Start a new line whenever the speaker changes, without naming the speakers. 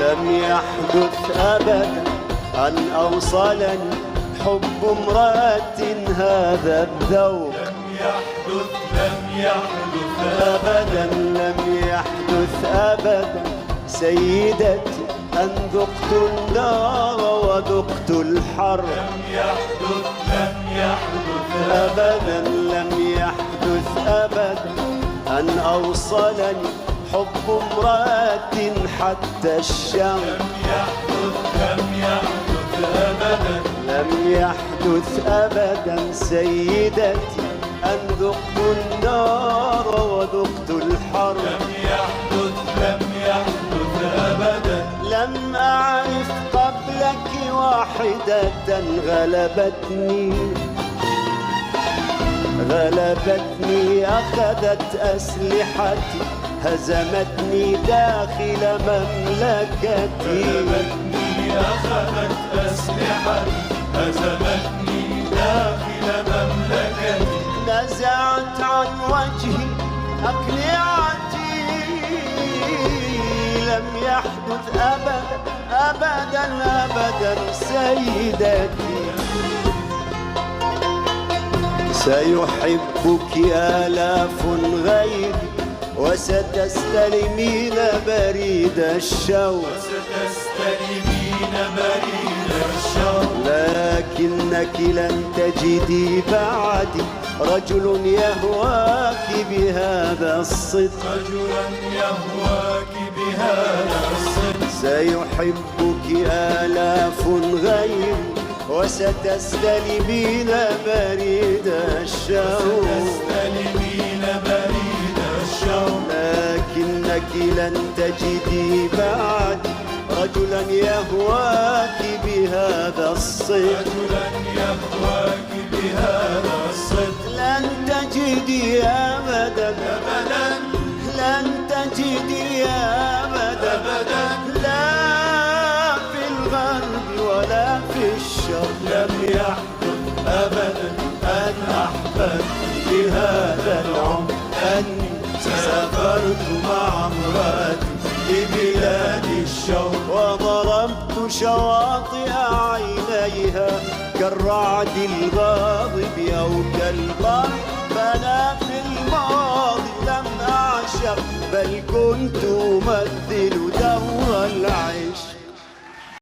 لم يحدث أبدا أن أوصلني حب امرأة هذا الذوق.
لم يحدث
أبدا، لم يحدث أبدا سيدتي أن ذقت النار وذقت الحر.
لم يحدث
أبدا، لم يحدث أبدا أن أوصلني حب امرأة حتى الشام.
لم يحدث أبدا
لم يحدث أبدا سيدتي أن ذقت النار وذقت الحر.
لم يحدث أبدا
لم أعرف قبلك واحدة غلبتني أخذت أسلحتي هزمتني داخل مملكتي.
أخذت أسلحتي هزمتني داخل مملكتي.
نزعت عن وجهي أقنعتي. لم يحدث أبدا سيدتي. سيحبك آلاف غيري وستستلمين بريد الشوق. لكنك لن تجدي بعدي رجل يهواك بهذا الصدق. سيحبك آلاف غيري وستستلمين بريد الشوق. لكنك لن تجدي بعدي رجلا يهواك بهذا الصدق. لن تجدي أبدا لن تجدي أبدا لا في الغرب ولا في الشرق.
لم يحدث أبدا
أن أحببت بهذا العمر أني سافرت مع امرأتي لبلاد الشوق وضربت شواطئ عينيها كالرعد الغاضب أو كالبحر. فأنا في الماضي لم أعشق بل كنت أمثل دور العشق.